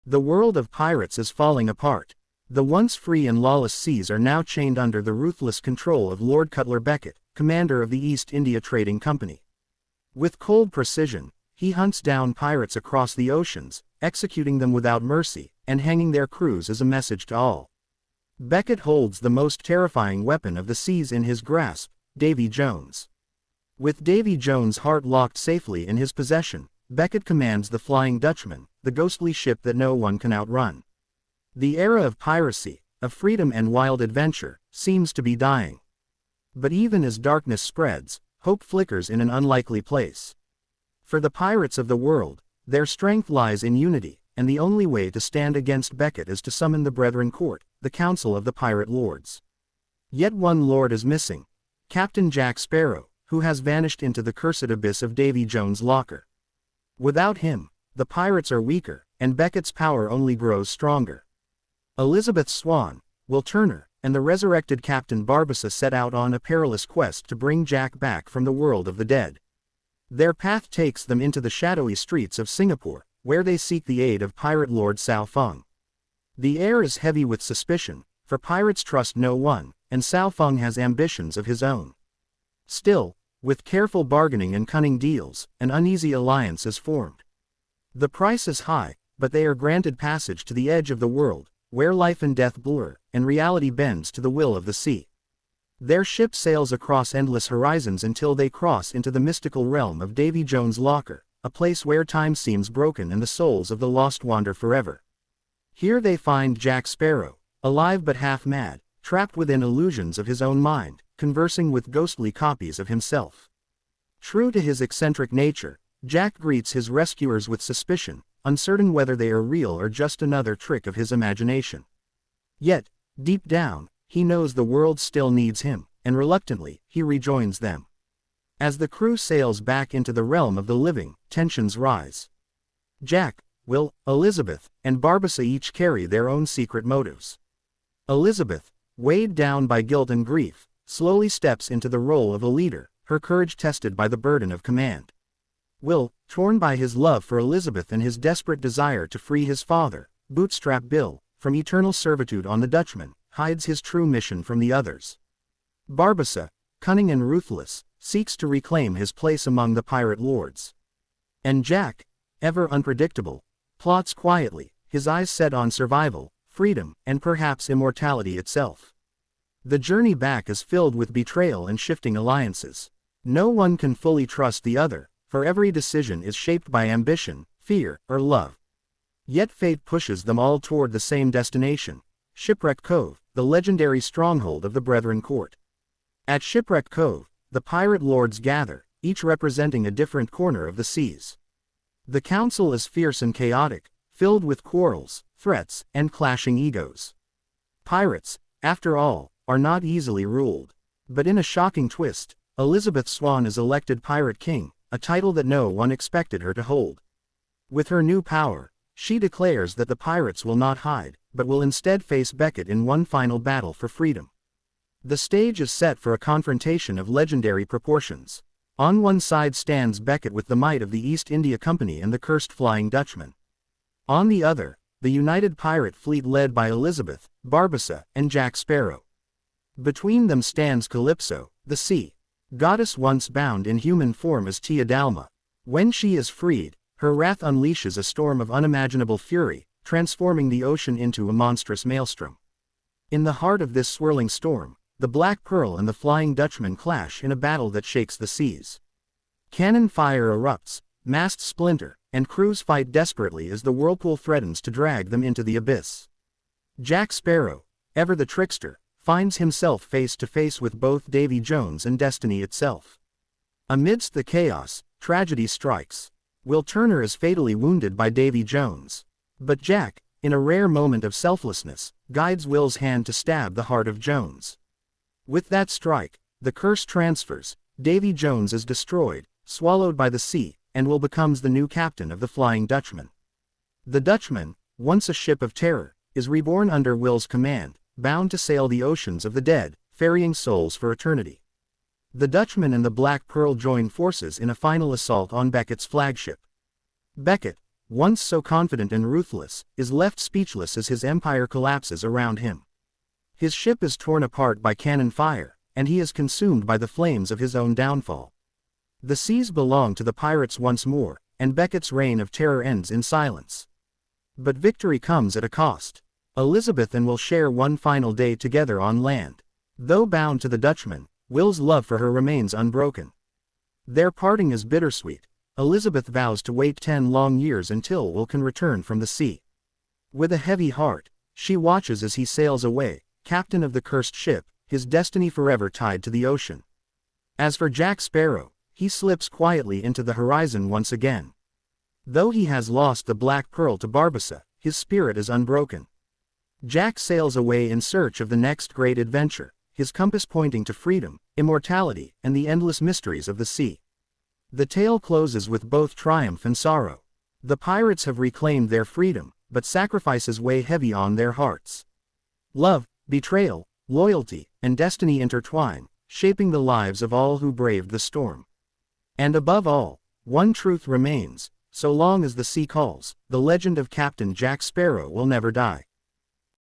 The world of pirates is falling apart. The once free and lawless seas are now chained under the ruthless control of Lord Cutler Beckett, commander of the East India Trading Company. With cold precision, he hunts down pirates across the oceans, executing them without mercy, and hanging their crews as a message to all. Beckett holds the most terrifying weapon of the seas in his grasp, Davy Jones. With Davy Jones' heart locked safely in his possession, Beckett commands the Flying Dutchman, the ghostly ship that no one can outrun. The era of piracy, of freedom and wild adventure, seems to be dying. But even as darkness spreads, hope flickers in an unlikely place. For the pirates of the world, their strength lies in unity, and the only way to stand against Beckett is to summon the Brethren Court, the Council of the Pirate Lords. Yet one lord is missing, Captain Jack Sparrow, who has vanished into the cursed abyss of Davy Jones' locker. Without him, the pirates are weaker, and Beckett's power only grows stronger. Elizabeth Swann, Will Turner, and the resurrected Captain Barbassa set out on a perilous quest to bring Jack back from the world of the dead. Their path takes them into the shadowy streets of Singapore, where they seek the aid of Pirate Lord Sao Feng. The air is heavy with suspicion, for pirates trust no one, and Sao Feng has ambitions of his own. Still, with careful bargaining and cunning deals, an uneasy alliance is formed. The price is high, but they are granted passage to the edge of the world, where life and death blur, and reality bends to the will of the sea. Their ship sails across endless horizons until they cross into the mystical realm of Davy Jones' locker, a place where time seems broken and the souls of the lost wander forever. Here they find Jack Sparrow, alive but half mad, trapped within illusions of his own mind, conversing with ghostly copies of himself. True to his eccentric nature, Jack greets his rescuers with suspicion, uncertain whether they are real or just another trick of his imagination. Yet, deep down, he knows the world still needs him, and reluctantly, he rejoins them. As the crew sails back into the realm of the living, tensions rise. Jack, Will, Elizabeth, and Barbassa each carry their own secret motives. Elizabeth, weighed down by guilt and grief, slowly steps into the role of a leader, her courage tested by the burden of command. Will, torn by his love for Elizabeth and his desperate desire to free his father, Bootstrap Bill, from eternal servitude on the Dutchman, hides his true mission from the others. Barbassa, cunning and ruthless, seeks to reclaim his place among the pirate lords. And Jack, ever unpredictable, plots quietly, his eyes set on survival, freedom, and perhaps immortality itself. The journey back is filled with betrayal and shifting alliances. No one can fully trust the other, for every decision is shaped by ambition, fear, or love. Yet fate pushes them all toward the same destination, Shipwreck Cove, the legendary stronghold of the Brethren Court. At Shipwreck Cove, the pirate lords gather, each representing a different corner of the seas. The council is fierce and chaotic, filled with quarrels, threats, and clashing egos. Pirates, after all, are not easily ruled. But in a shocking twist, Elizabeth Swann is elected Pirate King, a title that no one expected her to hold. With her new power, she declares that the pirates will not hide, but will instead face Beckett in one final battle for freedom. The stage is set for a confrontation of legendary proportions. On one side stands Beckett with the might of the East India Company and the cursed Flying Dutchman. On the other, the united pirate fleet led by Elizabeth, Barbassa, and Jack Sparrow. Between them stands Calypso, the sea goddess once bound in human form as Tia Dalma. When she is freed, her wrath unleashes a storm of unimaginable fury, transforming the ocean into a monstrous maelstrom. In the heart of this swirling storm, the Black Pearl and the Flying Dutchman clash in a battle that shakes the seas. Cannon fire erupts, masts splinter, and crews fight desperately as the whirlpool threatens to drag them into the abyss. Jack Sparrow, ever the trickster, finds himself face to face with both Davy Jones and destiny itself. Amidst the chaos, tragedy strikes. Will Turner is fatally wounded by Davy Jones. But Jack, in a rare moment of selflessness, guides Will's hand to stab the heart of Jones. With that strike, the curse transfers, Davy Jones is destroyed, swallowed by the sea, and Will becomes the new captain of the Flying Dutchman. The Dutchman, once a ship of terror, is reborn under Will's command, bound to sail the oceans of the dead, ferrying souls for eternity. The Dutchman and the Black Pearl join forces in a final assault on Beckett's flagship. Beckett, once so confident and ruthless, is left speechless as his empire collapses around him. His ship is torn apart by cannon fire, and he is consumed by the flames of his own downfall. The seas belong to the pirates once more, and Beckett's reign of terror ends in silence. But victory comes at a cost. Elizabeth and Will share one final day together on land. Though bound to the Dutchman, Will's love for her remains unbroken. Their parting is bittersweet. Elizabeth vows to wait 10 long years until Will can return from the sea. With a heavy heart, she watches as he sails away, captain of the cursed ship, his destiny forever tied to the ocean. As for Jack Sparrow, he slips quietly into the horizon once again. Though he has lost the Black Pearl to Barbarossa, his spirit is unbroken. Jack sails away in search of the next great adventure, his compass pointing to freedom, immortality, and the endless mysteries of the sea. The tale closes with both triumph and sorrow. The pirates have reclaimed their freedom, but sacrifices weigh heavy on their hearts. Love, betrayal, loyalty, and destiny intertwine, shaping the lives of all who braved the storm. And above all, one truth remains: so long as the sea calls, the legend of Captain Jack Sparrow will never die.